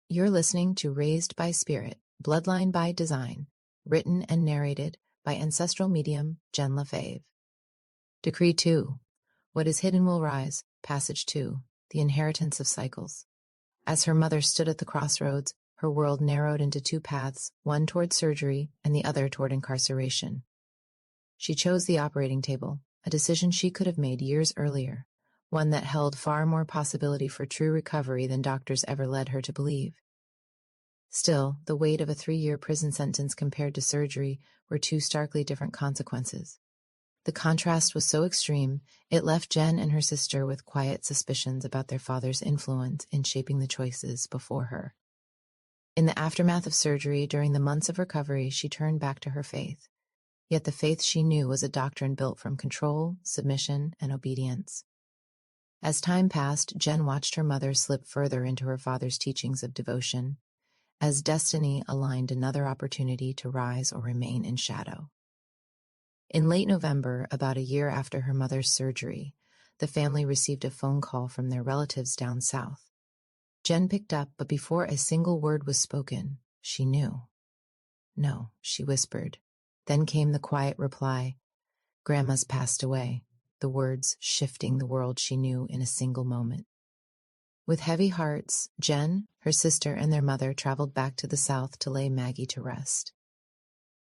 You're listening to Raised by Spirit, Bloodline by Design, written and narrated by ancestral medium Jenn LaFave. Decree 2. What is hidden will rise. Passage 2. The inheritance of cycles. As her mother stood at the crossroads, her world narrowed into two paths, one toward surgery and the other toward incarceration. She chose the operating table, a decision she could have made years earlier, one that held far more possibility for true recovery than doctors ever led her to believe. Still, the weight of a 3-year prison sentence compared to surgery were two starkly different consequences. The contrast was so extreme, it left Jenn and her sister with quiet suspicions about their father's influence in shaping the choices before her. In the aftermath of surgery, during the months of recovery, she turned back to her faith. Yet the faith she knew was a doctrine built from control, submission, and obedience. As time passed, Jenn watched her mother slip further into her father's teachings of devotion, as destiny aligned another opportunity to rise or remain in shadow. In late November, about a year after her mother's surgery, the family received a phone call from their relatives down south. Jenn picked up, but before a single word was spoken, she knew. "No," she whispered. Then came the quiet reply, "Grandma's passed away," the words shifting the world she knew in a single moment. With heavy hearts, Jenn, her sister, and their mother traveled back to the south to lay Maggie to rest.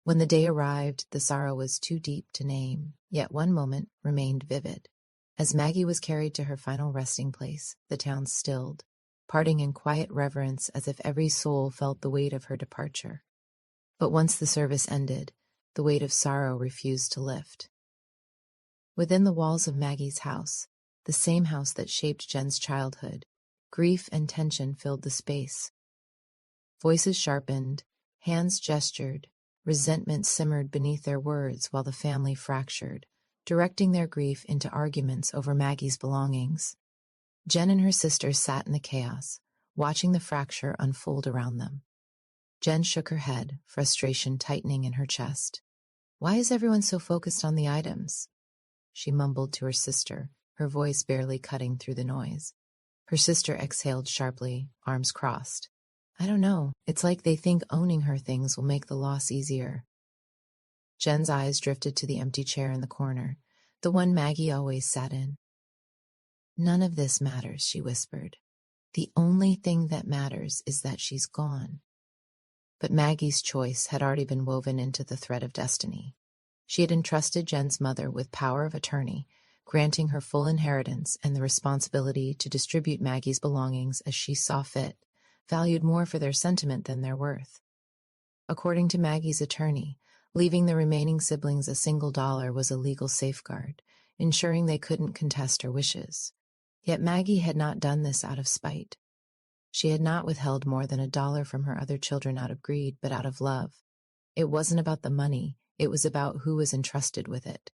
When the day arrived, the sorrow was too deep to name, yet one moment remained vivid. As Maggie was carried to her final resting place, the town stilled, parting in quiet reverence as if every soul felt the weight of her departure. But once the service ended, the weight of sorrow refused to lift. Within the walls of Maggie's house, the same house that shaped Jenn's childhood, grief and tension filled the space. Voices sharpened, hands gestured, resentment simmered beneath their words while the family fractured, directing their grief into arguments over Maggie's belongings. Jenn and her sister sat in the chaos, watching the fracture unfold around them. Jenn shook her head, frustration tightening in her chest. "Why is everyone so focused on the items?" she mumbled to her sister, her voice barely cutting through the noise. Her sister exhaled sharply, arms crossed. "I don't know. It's like they think owning her things will make the loss easier." Jenn's eyes drifted to the empty chair in the corner, the one Maggie always sat in. "None of this matters," she whispered. "The only thing that matters is that she's gone." But Maggie's choice had already been woven into the thread of destiny. She had entrusted Jenn's mother with power of attorney, granting her full inheritance and the responsibility to distribute Maggie's belongings as she saw fit, valued more for their sentiment than their worth. According to Maggie's attorney, leaving the remaining siblings a single dollar was a legal safeguard, ensuring they couldn't contest her wishes. Yet Maggie had not done this out of spite. She had not withheld more than $1 from her other children out of greed, but out of love. It wasn't about the money, it was about who was entrusted with it.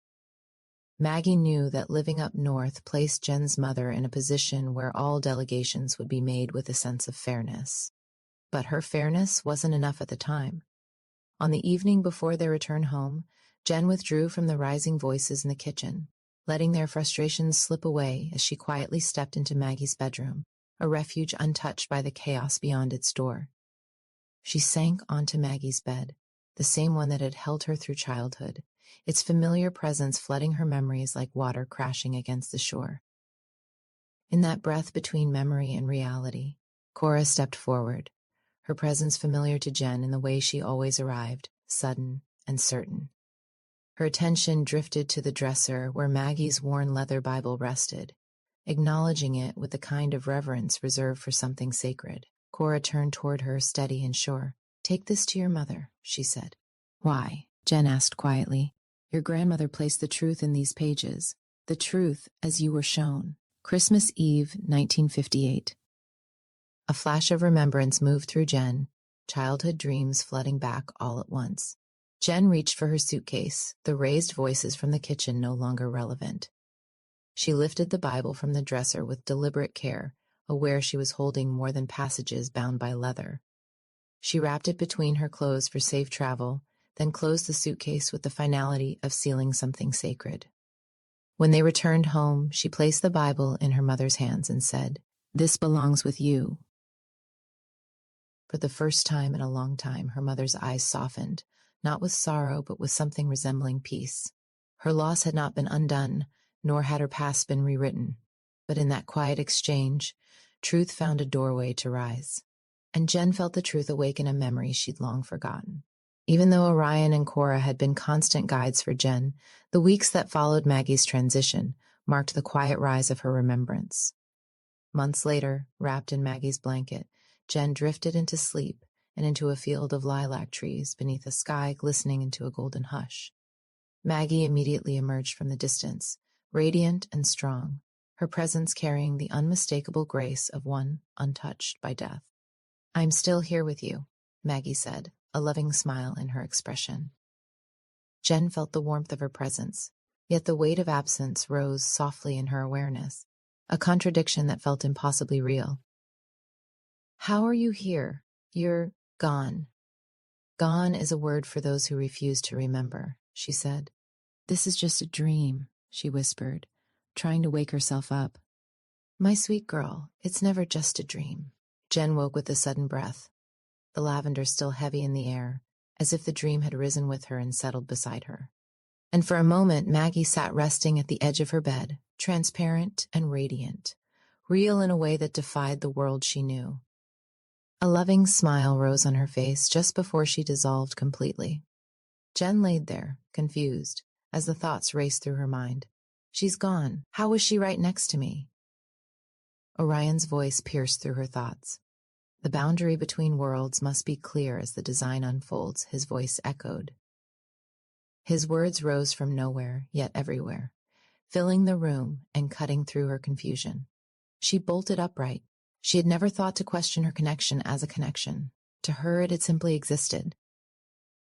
Maggie knew that living up north placed Jenn's mother in a position where all delegations would be made with a sense of fairness. But her fairness wasn't enough at the time. On the evening before their return home, Jenn withdrew from the rising voices in the kitchen, letting their frustrations slip away as she quietly stepped into Maggie's bedroom, a refuge untouched by the chaos beyond its door. She sank onto Maggie's bed, the same one that had held her through childhood, its familiar presence flooding her memories like water crashing against the shore. In that breath between memory and reality, Cora stepped forward, her presence familiar to Jenn in the way she always arrived, sudden and certain. Her attention drifted to the dresser where Maggie's worn leather Bible rested, acknowledging it with the kind of reverence reserved for something sacred. Cora turned toward her, steady and sure. "Take this to your mother," she said. "Why?" Jenn asked quietly. "Your grandmother placed the truth in these pages, the truth as you were shown." Christmas Eve, 1958. A flash of remembrance moved through Jenn, childhood dreams flooding back all at once. Jenn reached for her suitcase, the raised voices from the kitchen no longer relevant. She lifted the Bible from the dresser with deliberate care, aware she was holding more than passages bound by leather. She wrapped it between her clothes for safe travel, then closed the suitcase with the finality of sealing something sacred. When they returned home, she placed the Bible in her mother's hands and said, "This belongs with you." For the first time in a long time, her mother's eyes softened, not with sorrow, but with something resembling peace. Her loss had not been undone, nor had her past been rewritten. But in that quiet exchange, truth found a doorway to rise. And Jenn felt the truth awaken a memory she'd long forgotten. Even though Orion and Cora had been constant guides for Jenn, the weeks that followed Maggie's transition marked the quiet rise of her remembrance. Months later, wrapped in Maggie's blanket, Jenn drifted into sleep and into a field of lilac trees beneath a sky glistening into a golden hush. Maggie immediately emerged from the distance, radiant and strong, her presence carrying the unmistakable grace of one untouched by death. "I'm still here with you," Maggie said, a loving smile in her expression. Jenn felt the warmth of her presence, yet the weight of absence rose softly in her awareness, a contradiction that felt impossibly real. "How are you here? You're gone." "Gone is a word for those who refuse to remember," she said. "This is just a dream," she whispered, trying to wake herself up. "My sweet girl, it's never just a dream." Jenn woke with a sudden breath, the lavender still heavy in the air, as if the dream had risen with her and settled beside her. And for a moment, Maggie sat resting at the edge of her bed, transparent and radiant, real in a way that defied the world she knew. A loving smile rose on her face just before she dissolved completely. Jenn laid there, confused, as the thoughts raced through her mind. "She's gone. How was she right next to me?" Orion's voice pierced through her thoughts. "The boundary between worlds must be clear as the design unfolds," his voice echoed. His words rose from nowhere, yet everywhere, filling the room and cutting through her confusion. She bolted upright. She had never thought to question her connection as a connection. To her it had simply existed.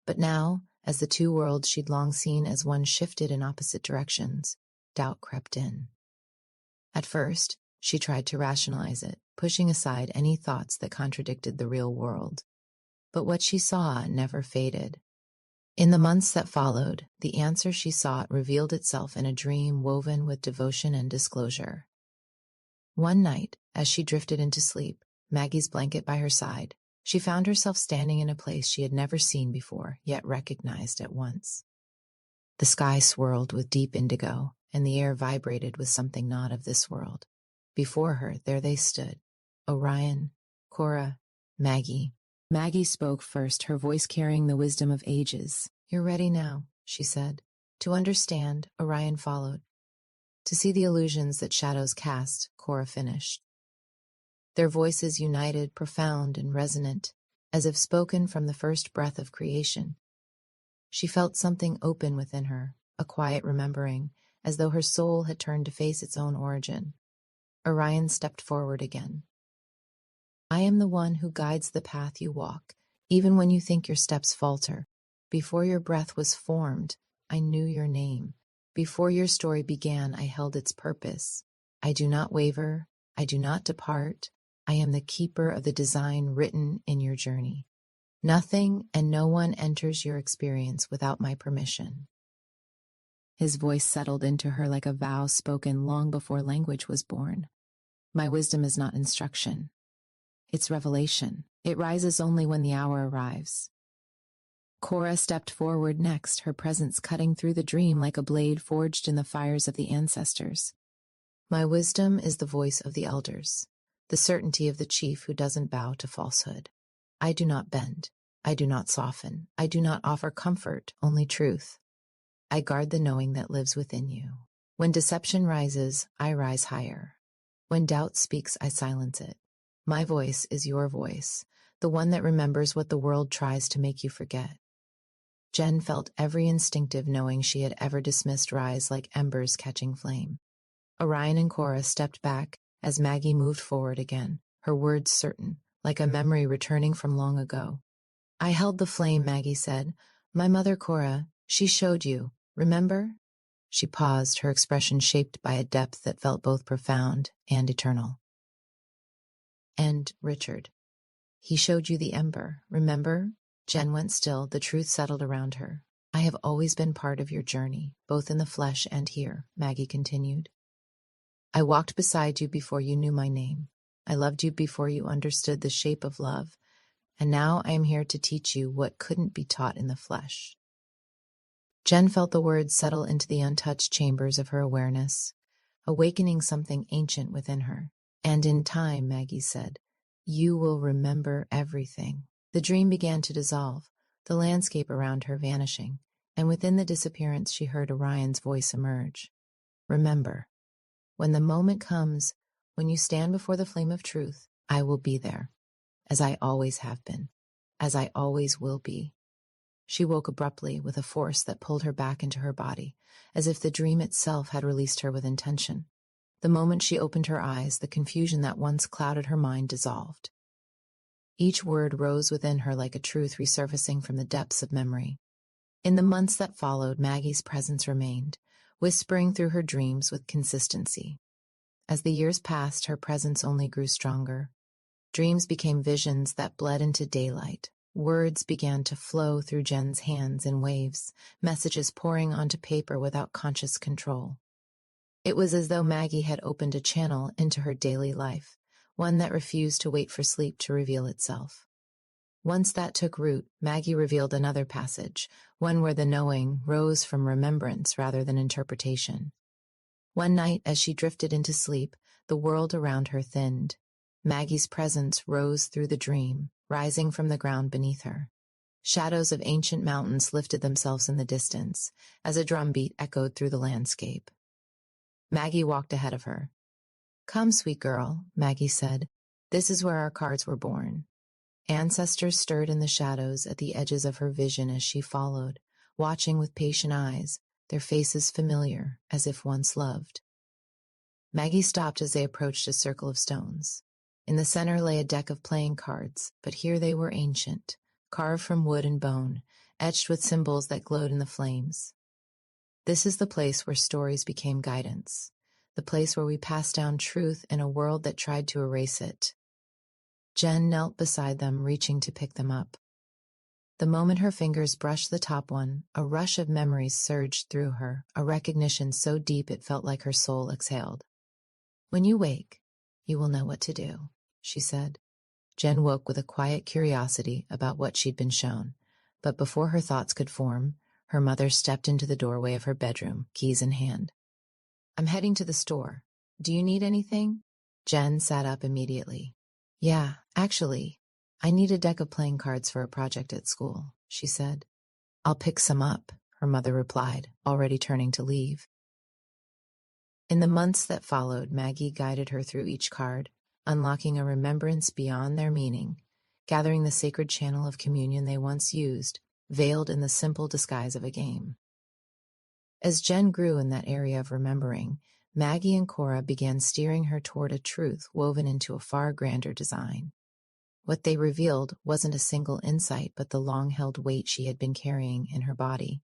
But now, as the two worlds she'd long seen as one shifted in opposite directions, doubt crept in. At first, she tried to rationalize it, pushing aside any thoughts that contradicted the real world. But what she saw never faded. In the months that followed, the answer she sought revealed itself in a dream woven with devotion and disclosure. One night, as she drifted into sleep, Maggie's blanket by her side, she found herself standing in a place she had never seen before, yet recognized at once. The sky swirled with deep indigo, and the air vibrated with something not of this world. Before her, there they stood, Orion, Cora, Maggie. Maggie spoke first, her voice carrying the wisdom of ages. "You're ready now," she said. "To understand," Orion followed. "To see the illusions that shadows cast," Cora finished. Their voices united, profound and resonant, as if spoken from the first breath of creation. She felt something open within her, a quiet remembering, as though her soul had turned to face its own origin. Orion stepped forward again. "I am the one who guides the path you walk, even when you think your steps falter. Before your breath was formed, I knew your name. Before your story began, I held its purpose. I do not waver. I do not depart. I am the keeper of the design written in your journey. Nothing and no one enters your experience without my permission." His voice settled into her like a vow spoken long before language was born. "My wisdom is not instruction. It's revelation. It rises only when the hour arrives." Cora stepped forward next, her presence cutting through the dream like a blade forged in the fires of the ancestors. "My wisdom is the voice of the elders, the certainty of the chief who doesn't bow to falsehood. I do not bend. I do not soften. I do not offer comfort, only truth. I guard the knowing that lives within you. When deception rises, I rise higher. When doubt speaks, I silence it. My voice is your voice, the one that remembers what the world tries to make you forget." Jenn felt every instinctive knowing she had ever dismissed rise like embers catching flame. Orion and Cora stepped back as Maggie moved forward again, her words certain, like a memory returning from long ago. "I held the flame," Maggie said. "My mother Cora, she showed you. Remember?" She paused, her expression shaped by a depth that felt both profound and eternal. "And Richard, he showed you the ember, remember?" Jenn went still, the truth settled around her. "I have always been part of your journey, both in the flesh and here," Maggie continued. "I walked beside you before you knew my name. I loved you before you understood the shape of love, And now I am here to teach you what couldn't be taught in the flesh. Jenn felt the words settle into the untouched chambers of her awareness, awakening something ancient within her. And in time, Maggie said, you will remember everything. The dream began to dissolve, the landscape around her vanishing, and within the disappearance she heard Orion's voice emerge. Remember, when the moment comes, when you stand before the flame of truth, I will be there, as I always have been, as I always will be. She woke abruptly with a force that pulled her back into her body, as if the dream itself had released her with intention. The moment she opened her eyes, the confusion that once clouded her mind dissolved. Each word rose within her like a truth resurfacing from the depths of memory. In the months that followed, Maggie's presence remained, whispering through her dreams with consistency. As the years passed, her presence only grew stronger. Dreams became visions that bled into daylight. Words began to flow through Jenn's hands in waves, messages pouring onto paper without conscious control. It was as though Maggie had opened a channel into her daily life, one that refused to wait for sleep to reveal itself. Once that took root, Maggie revealed another passage, one where the knowing rose from remembrance rather than interpretation. One night, as she drifted into sleep, the world around her thinned. Maggie's presence rose through the dream, rising from the ground beneath her. Shadows of ancient mountains lifted themselves in the distance, as a drumbeat echoed through the landscape. Maggie walked ahead of her. Come, sweet girl, Maggie said. This is where our cards were born. Ancestors stirred in the shadows at the edges of her vision as she followed, watching with patient eyes, their faces familiar, as if once loved. Maggie stopped as they approached a circle of stones. In the center lay a deck of playing cards, but here they were ancient, carved from wood and bone, etched with symbols that glowed in the flames. This is the place where stories became guidance, the place where we passed down truth in a world that tried to erase it. Jenn knelt beside them, reaching to pick them up. The moment her fingers brushed the top one, a rush of memories surged through her, a recognition so deep it felt like her soul exhaled. When you wake, you will know what to do, she said. Jenn woke with a quiet curiosity about what she'd been shown, but before her thoughts could form, her mother stepped into the doorway of her bedroom, keys in hand. I'm heading to the store. Do you need anything? Jenn sat up immediately. Yeah, actually, I need a deck of playing cards for a project at school, she said. I'll pick some up, her mother replied, already turning to leave. In the months that followed, Maggie guided her through each card, unlocking a remembrance beyond their meaning, gathering the sacred channel of communion they once used, veiled in the simple disguise of a game. As Jenn grew in that area of remembering, Maggie and Cora began steering her toward a truth woven into a far grander design. What they revealed wasn't a single insight, but the long-held weight she had been carrying in her body.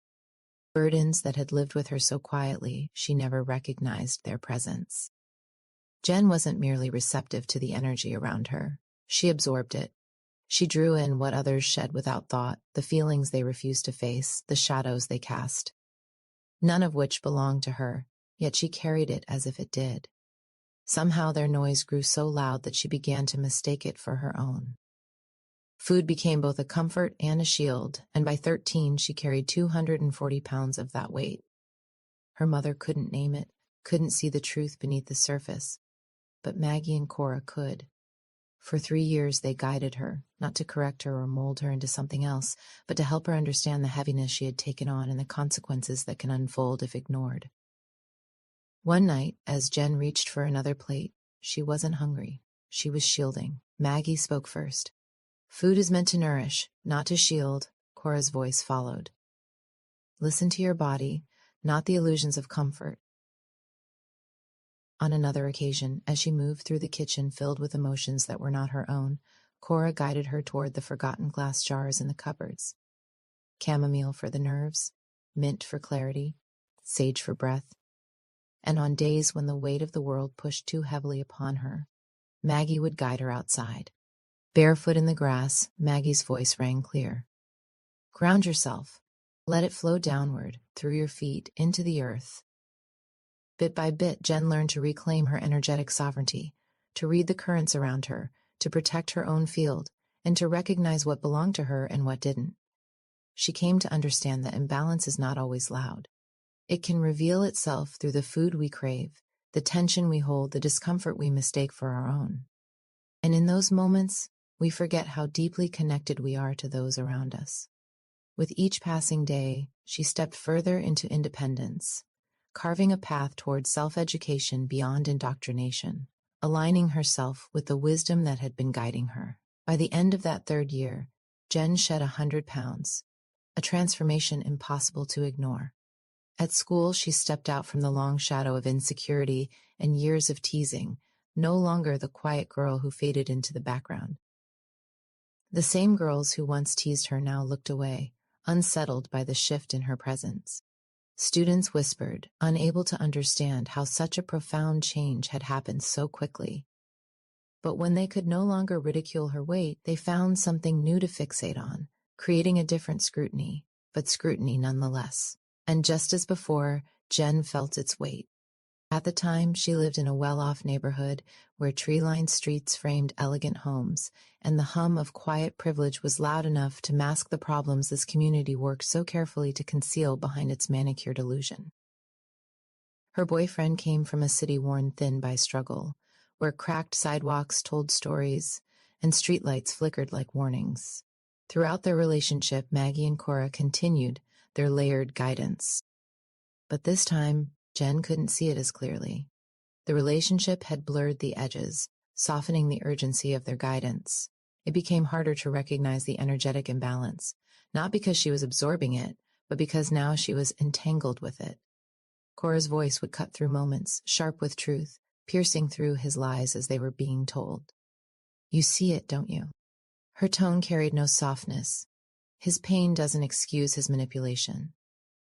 Burdens that had lived with her so quietly, she never recognized their presence. Jenn wasn't merely receptive to the energy around her. She absorbed it. She drew in what others shed without thought, the feelings they refused to face, the shadows they cast. None of which belonged to her, yet she carried it as if it did. Somehow their noise grew so loud that she began to mistake it for her own. Food became both a comfort and a shield, and by 13 she carried 240 pounds of that weight. Her mother couldn't name it, couldn't see the truth beneath the surface, but Maggie and Cora could. For 3 years they guided her, not to correct her or mold her into something else, but to help her understand the heaviness she had taken on and the consequences that can unfold if ignored. One night, as Jenn reached for another plate, she wasn't hungry. She was shielding. Maggie spoke first. Food is meant to nourish, not to shield, Cora's voice followed. Listen to your body, not the illusions of comfort. On another occasion, as she moved through the kitchen filled with emotions that were not her own, Cora guided her toward the forgotten glass jars in the cupboards. Chamomile for the nerves, mint for clarity, sage for breath. And on days when the weight of the world pushed too heavily upon her, Maggie would guide her outside. Barefoot in the grass, Maggie's voice rang clear. Ground yourself. Let it flow downward, through your feet, into the earth. Bit by bit, Jenn learned to reclaim her energetic sovereignty, to read the currents around her, to protect her own field, and to recognize what belonged to her and what didn't. She came to understand that imbalance is not always loud. It can reveal itself through the food we crave, the tension we hold, the discomfort we mistake for our own. And in those moments, we forget how deeply connected we are to those around us. With each passing day, she stepped further into independence, carving a path towards self-education beyond indoctrination, aligning herself with the wisdom that had been guiding her. By the end of that third year, Jenn shed 100 pounds, a transformation impossible to ignore. At school, she stepped out from the long shadow of insecurity and years of teasing, no longer the quiet girl who faded into the background. The same girls who once teased her now looked away, unsettled by the shift in her presence. Students whispered, unable to understand how such a profound change had happened so quickly. But when they could no longer ridicule her weight, they found something new to fixate on, creating a different scrutiny, but scrutiny nonetheless. And just as before, Jenn felt its weight. At the time, she lived in a well-off neighborhood where tree-lined streets framed elegant homes, and the hum of quiet privilege was loud enough to mask the problems this community worked so carefully to conceal behind its manicured illusion. Her boyfriend came from a city worn thin by struggle, where cracked sidewalks told stories and streetlights flickered like warnings. Throughout their relationship, Maggie and Cora continued their layered guidance. But this time, Jenn couldn't see it as clearly. The relationship had blurred the edges, softening the urgency of their guidance. It became harder to recognize the energetic imbalance, not because she was absorbing it, but because now she was entangled with it. Cora's voice would cut through moments, sharp with truth, piercing through his lies as they were being told. "You see it, don't you?" Her tone carried no softness. "His pain doesn't excuse his manipulation.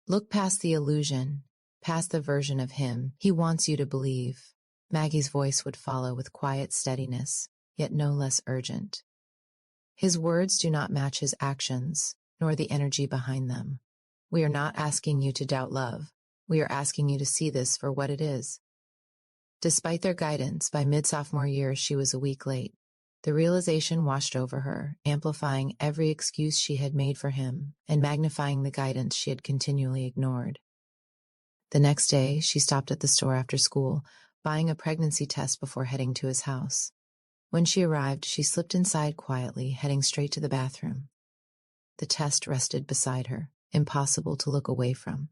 Look past the illusion, past the version of him he wants you to believe." Maggie's voice would follow with quiet steadiness, yet no less urgent. "His words do not match his actions, nor the energy behind them. We are not asking you to doubt love. We are asking you to see this for what it is." Despite their guidance, by mid-sophomore year, she was a week late. The realization washed over her, amplifying every excuse she had made for him and magnifying the guidance she had continually ignored. The next day, she stopped at the store after school, buying a pregnancy test before heading to his house. When she arrived, she slipped inside quietly, heading straight to the bathroom. The test rested beside her, impossible to look away from.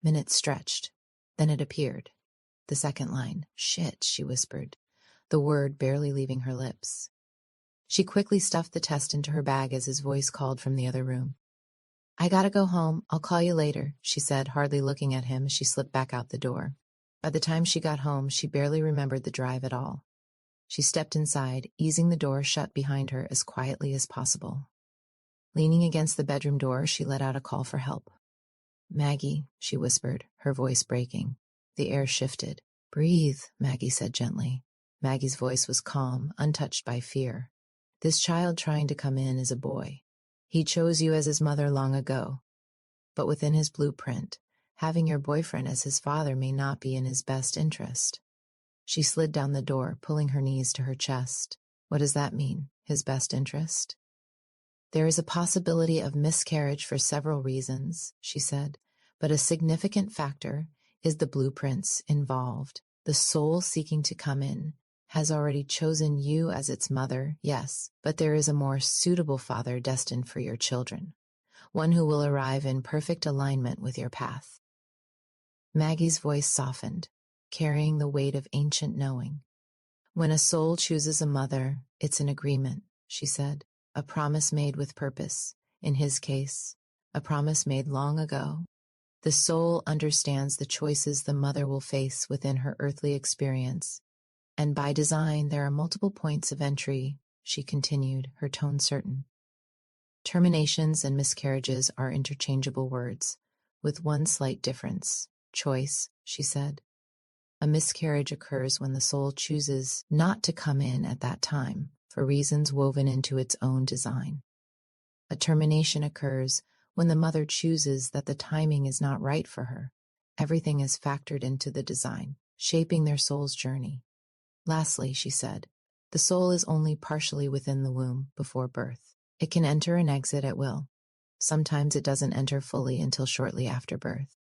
Minutes stretched. Then it appeared. The second line. "Shit," she whispered, the word barely leaving her lips. She quickly stuffed the test into her bag as his voice called from the other room. "I gotta go home. I'll call you later," she said, hardly looking at him as she slipped back out the door. By the time she got home, she barely remembered the drive at all. She stepped inside, easing the door shut behind her as quietly as possible. Leaning against the bedroom door, she let out a call for help. "Maggie," she whispered, her voice breaking. The air shifted. "Breathe," Maggie said gently. Maggie's voice was calm, untouched by fear. "This child trying to come in is a boy. He chose you as his mother long ago. But within his blueprint, having your boyfriend as his father may not be in his best interest." She slid down the door, pulling her knees to her chest. "What does that mean, his best interest?" "There is a possibility of miscarriage for several reasons," she said, "but a significant factor is the blueprints involved. The soul seeking to come in has already chosen you as its mother, yes, but there is a more suitable father destined for your children, one who will arrive in perfect alignment with your path." Maggie's voice softened, carrying the weight of ancient knowing. "When a soul chooses a mother, it's an agreement," she said, "a promise made with purpose. In his case, a promise made long ago. The soul understands the choices the mother will face within her earthly experience. And by design, there are multiple points of entry," she continued, her tone certain. "Terminations and miscarriages are interchangeable words, with one slight difference. Choice," she said. "A miscarriage occurs when the soul chooses not to come in at that time, for reasons woven into its own design. A termination occurs when the mother chooses that the timing is not right for her. Everything is factored into the design, shaping their soul's journey. Lastly," she said, The soul is only partially within the womb before birth. It can enter and exit at will. Sometimes it doesn't enter fully until shortly after birth.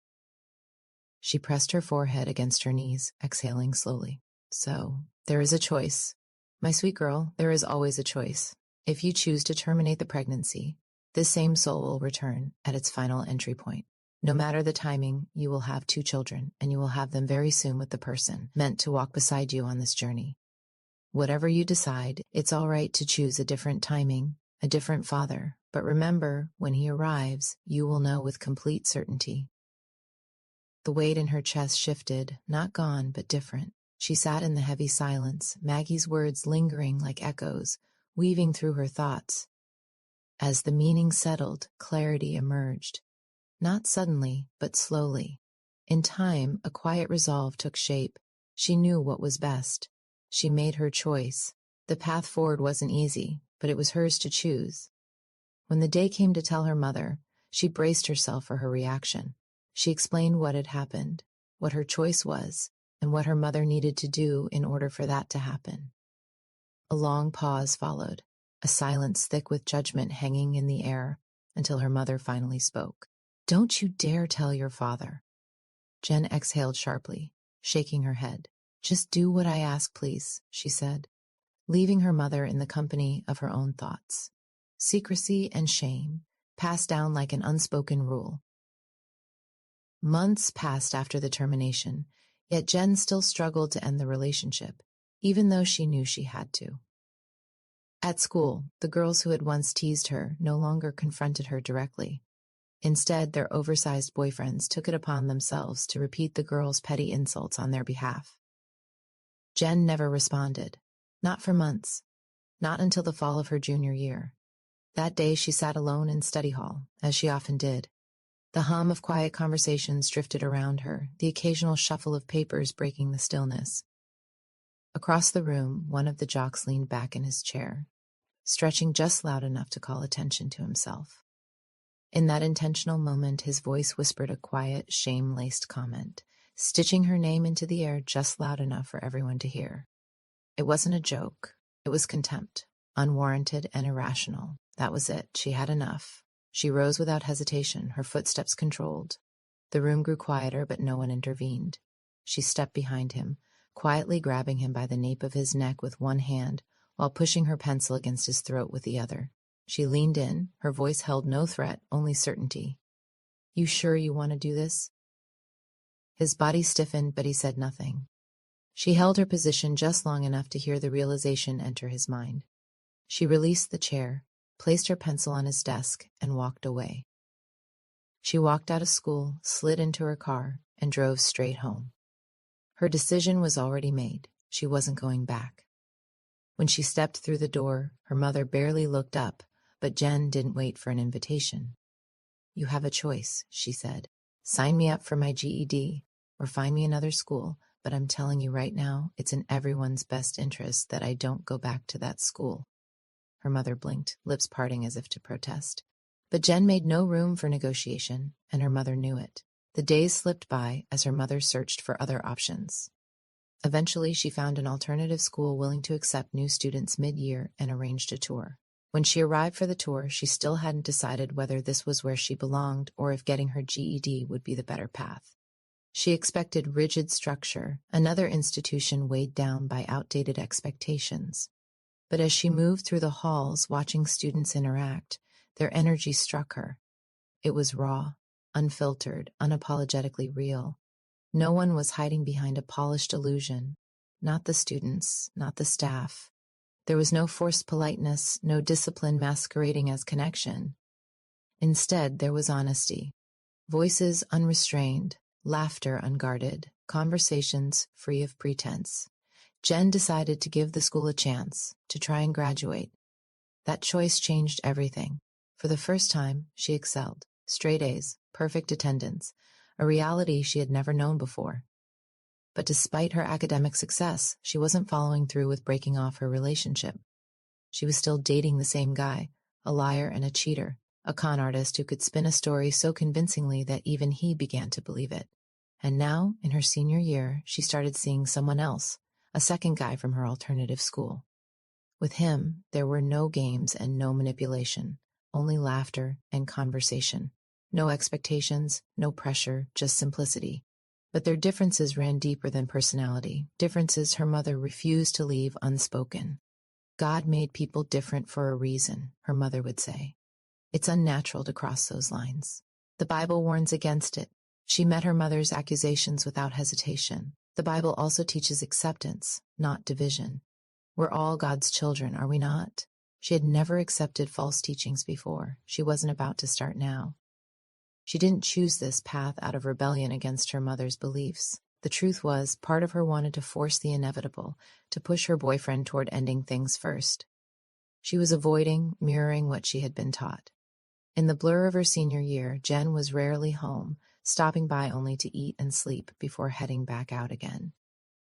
She pressed her forehead against her knees, exhaling slowly. So, there is a choice. My sweet girl, there is always a choice. If you choose to terminate the pregnancy, this same soul will return at its final entry point. No matter the timing, you will have 2 children, and you will have them very soon with the person meant to walk beside you on this journey. Whatever you decide, it's all right to choose a different timing, a different father, but remember, when he arrives, you will know with complete certainty. The weight in her chest shifted, not gone, but different. She sat in the heavy silence, Maggie's words lingering like echoes, weaving through her thoughts. As the meaning settled, clarity emerged. Not suddenly, but slowly. In time, a quiet resolve took shape. She knew what was best. She made her choice. The path forward wasn't easy, but it was hers to choose. When the day came to tell her mother, she braced herself for her reaction. She explained what had happened, what her choice was, and what her mother needed to do in order for that to happen. A long pause followed, a silence thick with judgment hanging in the air, until her mother finally spoke. "Don't you dare tell your father." Jenn exhaled sharply, shaking her head. "Just do what I ask, please," she said, leaving her mother in the company of her own thoughts. Secrecy and shame passed down like an unspoken rule. Months passed after the termination, yet Jenn still struggled to end the relationship, even though she knew she had to. At school, the girls who had once teased her no longer confronted her directly. Instead, their oversized boyfriends took it upon themselves to repeat the girls' petty insults on their behalf. Jenn never responded, not for months, not until the fall of her junior year. That day she sat alone in study hall, as she often did. The hum of quiet conversations drifted around her, the occasional shuffle of papers breaking the stillness. Across the room, one of the jocks leaned back in his chair, stretching just loud enough to call attention to himself. In that intentional moment, his voice whispered a quiet, shame-laced comment, stitching her name into the air just loud enough for everyone to hear. It wasn't a joke. It was contempt, unwarranted and irrational. That was it. She had enough. She rose without hesitation, her footsteps controlled. The room grew quieter, but no one intervened. She stepped behind him, quietly grabbing him by the nape of his neck with one hand, while pushing her pencil against his throat with the other. She leaned in, her voice held no threat, only certainty. "You sure you want to do this?" His body stiffened, but he said nothing. She held her position just long enough to hear the realization enter his mind. She released the chair, placed her pencil on his desk, and walked away. She walked out of school, slid into her car, and drove straight home. Her decision was already made. She wasn't going back. When she stepped through the door, her mother barely looked up, but Jenn didn't wait for an invitation. "You have a choice," she said. "Sign me up for my GED, or find me another school, but I'm telling you right now, it's in everyone's best interest that I don't go back to that school." Her mother blinked, lips parting as if to protest. But Jenn made no room for negotiation, and her mother knew it. The days slipped by as her mother searched for other options. Eventually, she found an alternative school willing to accept new students mid-year and arranged a tour. When she arrived for the tour, she still hadn't decided whether this was where she belonged or if getting her GED would be the better path. She expected rigid structure, another institution weighed down by outdated expectations. But as she moved through the halls, watching students interact, their energy struck her. It was raw, unfiltered, unapologetically real. No one was hiding behind a polished illusion. Not the students, not the staff. There was no forced politeness, no discipline masquerading as connection. Instead, there was honesty. Voices unrestrained, laughter unguarded, conversations free of pretense. Jenn decided to give the school a chance, to try and graduate. That choice changed everything. For the first time, she excelled. Straight A's, perfect attendance, a reality she had never known before. But despite her academic success, she wasn't following through with breaking off her relationship. She was still dating the same guy, a liar and a cheater, a con artist who could spin a story so convincingly that even he began to believe it. And now, in her senior year, she started seeing someone else, a second guy from her alternative school. With him, there were no games and no manipulation, only laughter and conversation. No expectations, no pressure, just simplicity. But their differences ran deeper than personality, differences her mother refused to leave unspoken. God made people different for a reason, her mother would say. It's unnatural to cross those lines. The Bible warns against it. She met her mother's accusations without hesitation. The Bible also teaches acceptance, not division. We're all God's children, are we not? She had never accepted false teachings before. She wasn't about to start now. She didn't choose this path out of rebellion against her mother's beliefs. The truth was, part of her wanted to force the inevitable, to push her boyfriend toward ending things first. She was avoiding, mirroring what she had been taught. In the blur of her senior year, Jenn was rarely home, stopping by only to eat and sleep before heading back out again.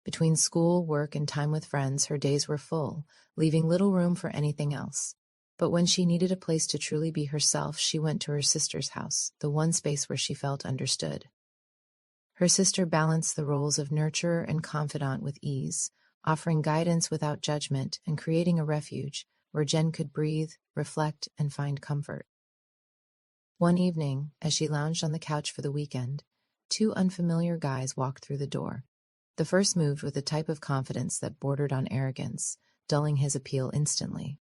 Between school, work, and time with friends, her days were full, leaving little room for anything else. But when she needed a place to truly be herself, she went to her sister's house, the one space where she felt understood. Her sister balanced the roles of nurturer and confidant with ease, offering guidance without judgment and creating a refuge where Jenn could breathe, reflect, and find comfort. One evening, as she lounged on the couch for the weekend, two unfamiliar guys walked through the door. The first moved with a type of confidence that bordered on arrogance, dulling his appeal instantly.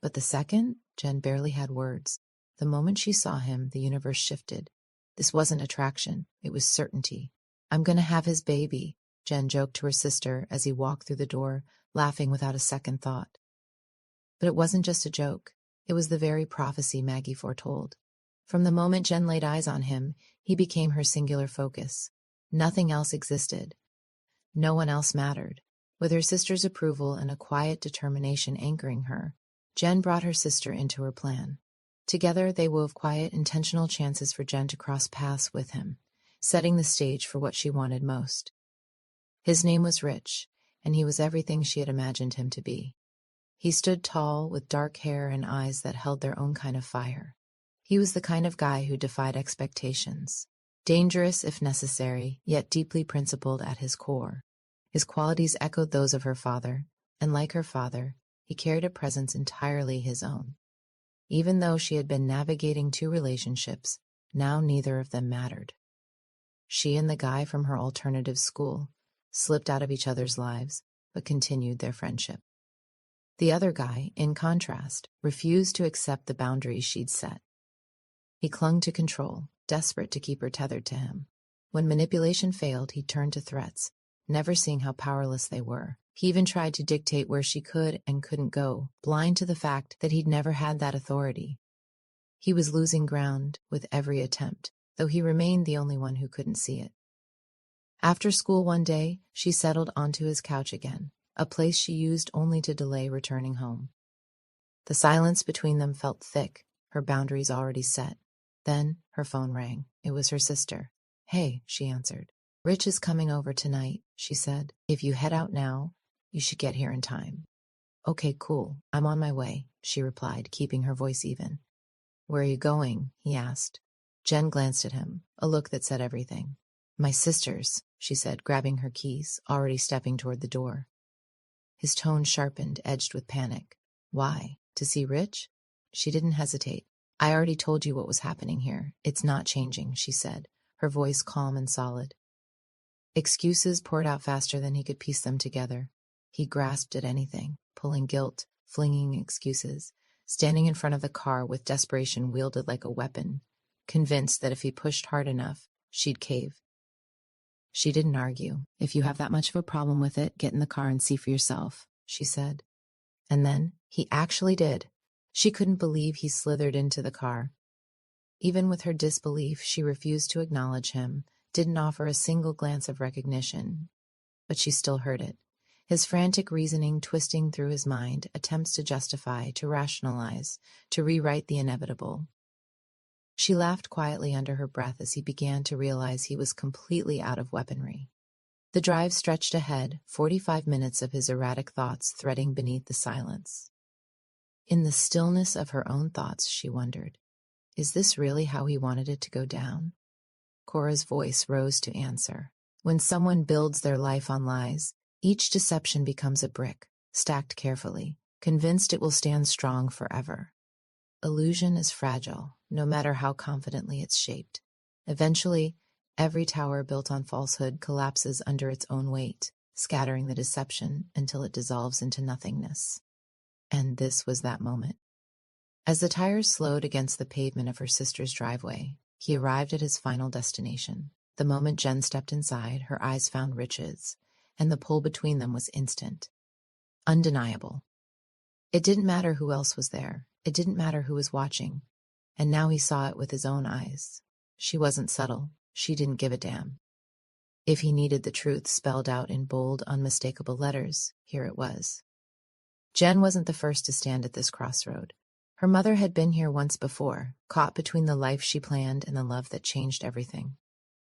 But the second, Jenn barely had words. The moment she saw him, the universe shifted. This wasn't attraction, it was certainty. "I'm going to have his baby," Jenn joked to her sister as he walked through the door, laughing without a second thought. But it wasn't just a joke. It was the very prophecy Maggie foretold. From the moment Jenn laid eyes on him, he became her singular focus. Nothing else existed. No one else mattered. With her sister's approval and a quiet determination anchoring her, Jenn brought her sister into her plan. Together, they wove quiet, intentional chances for Jenn to cross paths with him, setting the stage for what she wanted most. His name was Rich, and he was everything she had imagined him to be. He stood tall, with dark hair and eyes that held their own kind of fire. He was the kind of guy who defied expectations. Dangerous if necessary, yet deeply principled at his core. His qualities echoed those of her father, and like her father, he carried a presence entirely his own. Even though she had been navigating two relationships, now neither of them mattered. She and the guy from her alternative school slipped out of each other's lives, but continued their friendship. The other guy, in contrast, refused to accept the boundaries she'd set. He clung to control, desperate to keep her tethered to him. When manipulation failed, he turned to threats, never seeing how powerless they were. He even tried to dictate where she could and couldn't go, blind to the fact that he'd never had that authority. He was losing ground with every attempt, though he remained the only one who couldn't see it. After school one day, she settled onto his couch again, a place she used only to delay returning home. The silence between them felt thick, her boundaries already set. Then her phone rang. It was her sister. "Hey," she answered. "Rich is coming over tonight," she said. "If you head out now, you should get here in time." "Okay, cool. I'm on my way," she replied, keeping her voice even. "Where are you going?" he asked. Jenn glanced at him, a look that said everything. "My sister's," she said, grabbing her keys, already stepping toward the door. His tone sharpened, edged with panic. "Why? To see Rich?" She didn't hesitate. "I already told you what was happening here. It's not changing," she said, her voice calm and solid. Excuses poured out faster than he could piece them together. He grasped at anything, pulling guilt, flinging excuses, standing in front of the car with desperation wielded like a weapon, convinced that if he pushed hard enough, she'd cave. She didn't argue. "If you have that much of a problem with it, get in the car and see for yourself," she said. And then he actually did. She couldn't believe he slithered into the car. Even with her disbelief, she refused to acknowledge him, didn't offer a single glance of recognition. But she still heard it. His frantic reasoning twisting through his mind, attempts to justify, to rationalize, to rewrite the inevitable. She laughed quietly under her breath as he began to realize he was completely out of weaponry. The drive stretched ahead, 45 minutes of his erratic thoughts threading beneath the silence. In the stillness of her own thoughts, she wondered, is this really how he wanted it to go down? Cora's voice rose to answer. When someone builds their life on lies, each deception becomes a brick, stacked carefully, convinced it will stand strong forever. Illusion is fragile, no matter how confidently it's shaped. Eventually, every tower built on falsehood collapses under its own weight, scattering the deception until it dissolves into nothingness. And this was that moment. As the tires slowed against the pavement of her sister's driveway, he arrived at his final destination. The moment Jenn stepped inside, her eyes found Rich's, and the pull between them was instant. Undeniable. It didn't matter who else was there. It didn't matter who was watching. And now he saw it with his own eyes. She wasn't subtle. She didn't give a damn. If he needed the truth spelled out in bold, unmistakable letters, here it was. Jenn wasn't the first to stand at this crossroad. Her mother had been here once before, caught between the life she planned and the love that changed everything.